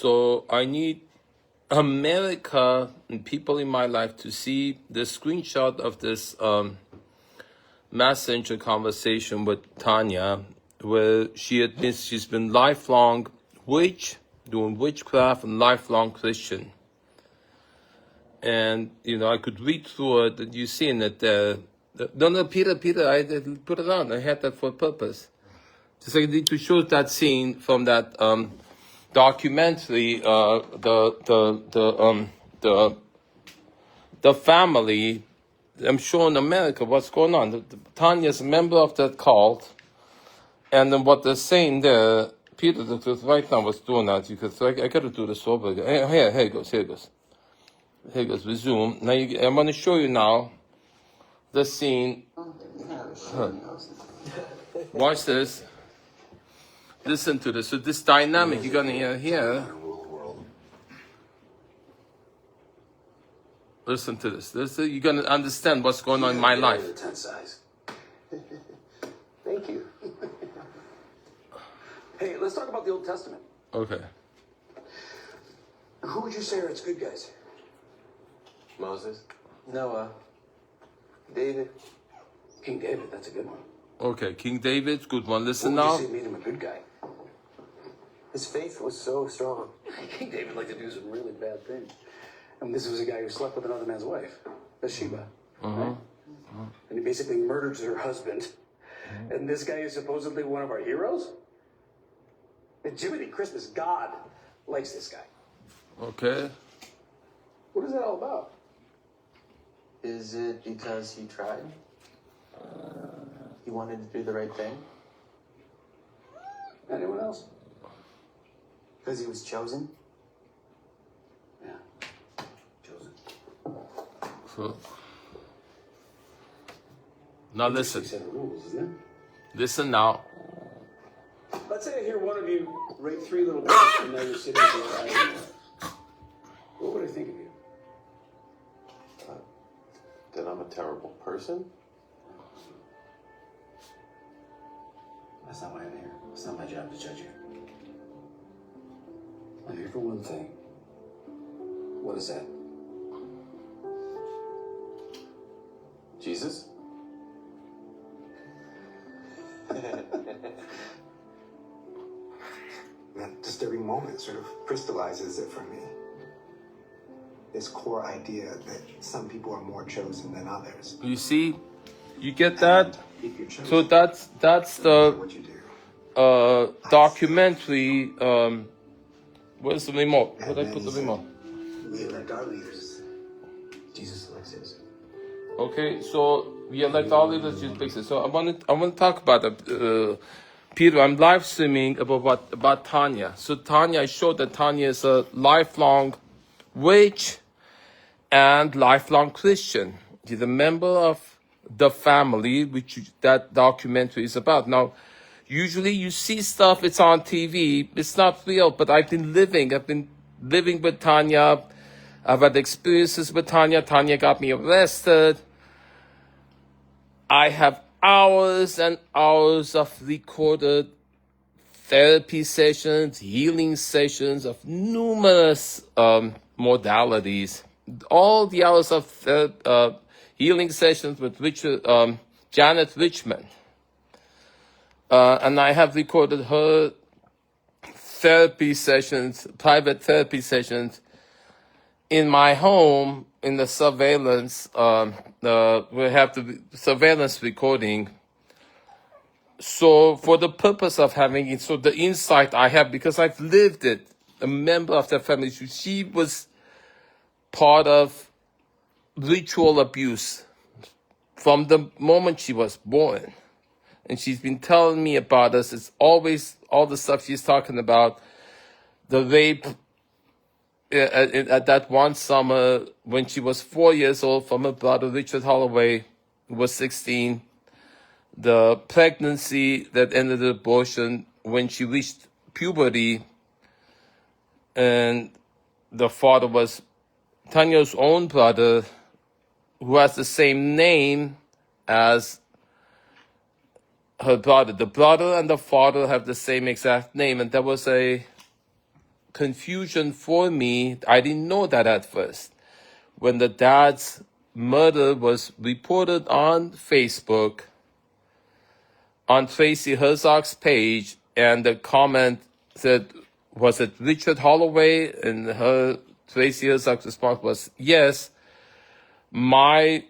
So I need America and people in my life to see the screenshot of this messenger conversation with Tania, where she admits she's been lifelong doing witchcraft and lifelong Christian. And, I could read through it, and you've seen it. No, Peter, I didn't put it on. I had that for a purpose. Just I need to show that scene from that documentary, the family. I'm showing America what's going on. Tanya's a member of that cult, and then what they're saying there, Peter, right now was doing that, because I got to do this over again. Here it goes. Resume. Now I'm going to show you now the scene. Watch this. Listen to this. So this dynamic you're going to hear here. Listen to this. You're going to understand what's going on in my life. Thank you. Hey, let's talk about the Old Testament. Okay. Who would you say are its good guys? Moses, Noah, David. King David, that's a good one. Okay, King David, good one. Listen What now. would you say made him a good guy? his faith was so strong. King David liked to do some really bad things. And this was a guy who slept with another man's wife, Bathsheba. Right? And he basically murders her husband. And this guy is supposedly one of our heroes? At Jiminy Christmas, God likes this guy. Okay. What is that all about? Is it because he tried? He wanted to do the right thing? Anyone else? Because he was chosen? Yeah. Chosen. So, now listen. Set of rules, isn't it? Listen now. Let's say I hear one of you write 3 little words and now you're sitting here. What would I think of you? That I'm a terrible person? That's not why I'm here. It's not my job to judge you. I'm here for one thing. What is that? Jesus? That disturbing moment sort of crystallizes it for me. This core idea that some people are more chosen than others. You see, you get that? If you're chosen, So that's the what you do. documentary. Where's the remote? Where did I put the remote? We elect our leaders. Jesus elects his. Okay, so we elect all leaders to fix it. So I want to talk about it. Peter, I'm live streaming about Tania. So Tania, I showed that Tania is a lifelong witch and lifelong Christian. She's a member of the family, which that documentary is about. Now, usually you see stuff, it's on TV, it's not real, but I've been living with Tania. I've had experiences with Tania. Tania got me arrested. I have hours and hours of recorded therapy sessions, healing sessions of numerous modalities. All the hours of healing sessions with Janet Richmond. And I have recorded her therapy sessions, private therapy sessions, in my home, in the surveillance. We have the surveillance recording. So for the purpose of having it, so the insight I have, because I've lived it, a member of the family, she was part of ritual abuse from the moment she was born. And she's been telling me about this. It's always all the stuff she's talking about. The rape at that one summer when she was 4 years old from her brother, Richard Holloway, who was 16. The pregnancy that ended in abortion when she reached puberty. And the father was Tania's own brother, who has the same name as her brother. The brother and the father have the same exact name. And there was a confusion for me. I didn't know that at first. When the dad's murder was reported on Facebook, on Tracy Herzog's page, and the comment said, was it Richard Holloway? And Tracy Herzog's response was yes. My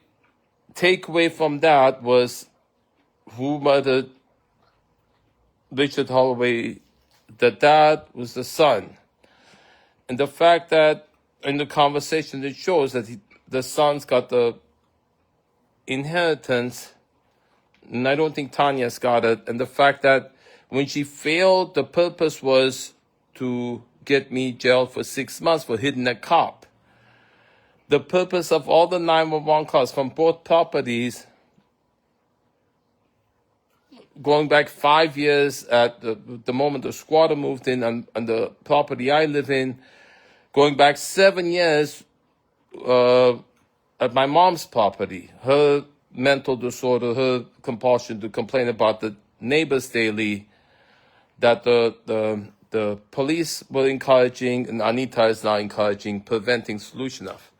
takeaway from that was, who murdered Richard Holloway? The dad was the son. And the fact that in the conversation it shows that the son's got the inheritance, and I don't think Tanya's got it. And the fact that when she failed, the purpose was to get me jailed for 6 months for hitting a cop. The purpose of all the 911 calls from both properties, going back 5 years at the moment the squatter moved in on the property I live in, going back 7 years at my mom's property, her mental disorder, her compulsion to complain about the neighbors daily, that the police were encouraging, and Anita is now encouraging, preventing solution of.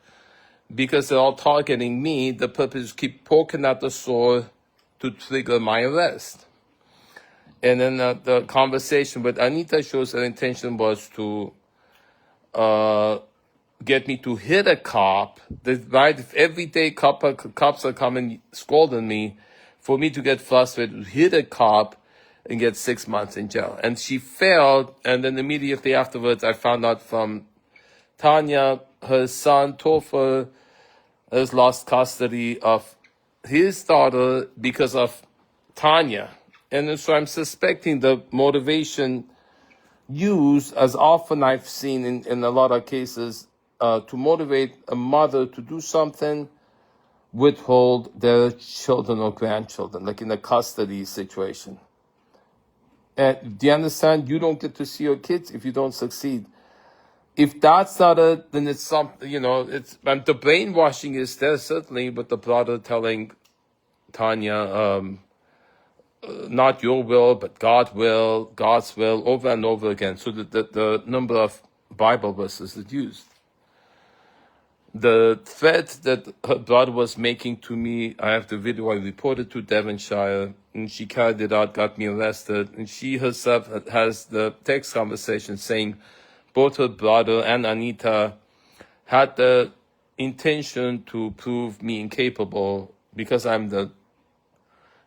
Because they're all targeting me, the purpose is to keep poking at the sore to trigger my arrest. And then the conversation with Anita shows her intention was to get me to hit a cop. Right? If every day cops are coming scolding me, for me to get frustrated, hit a cop and get 6 months in jail. And she failed, and then immediately afterwards I found out from Tania, her son Topher has lost custody of his daughter because of Tania. And so I'm suspecting the motivation used, as often I've seen in a lot of cases, to motivate a mother to do something, withhold their children or grandchildren, like in a custody situation. And do you understand? You don't get to see your kids if you don't succeed. If that's not it, then it's something, and the brainwashing is there certainly, but the brother telling Tanya, not your will, but God's will, over and over again. So the number of Bible verses that used. The threat that her brother was making to me, I have the video, I reported to Devonshire, and she carried it out, got me arrested, and she herself has the text conversation saying both her brother and Anita had the intention to prove me incapable because I'm the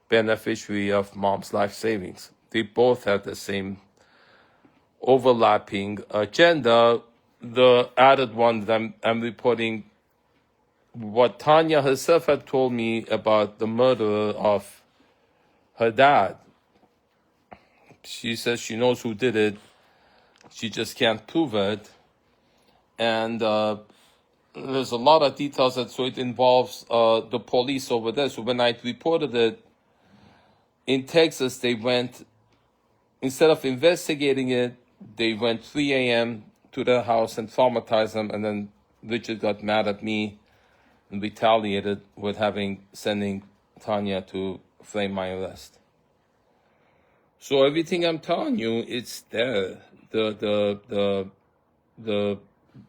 beneficiary of mom's life savings. They both had the same overlapping agenda. The added one that I'm reporting, what Tanya herself had told me about the murder of her dad. She says she knows who did it. She just can't prove it. And there's a lot of details so it involves the police over there. So when I reported it in Texas, they went, instead of investigating it, they went 3 a.m. to their house and traumatized them. And then Richard got mad at me and retaliated with sending Tanya to frame my arrest. So everything I'm telling you, it's there. The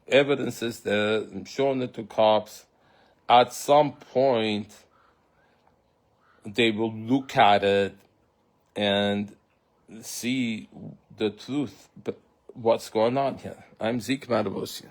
evidence is there. I'm showing it to cops. At some point, they will look at it and see the truth, but what's going on here. I'm Zeke Matevosian.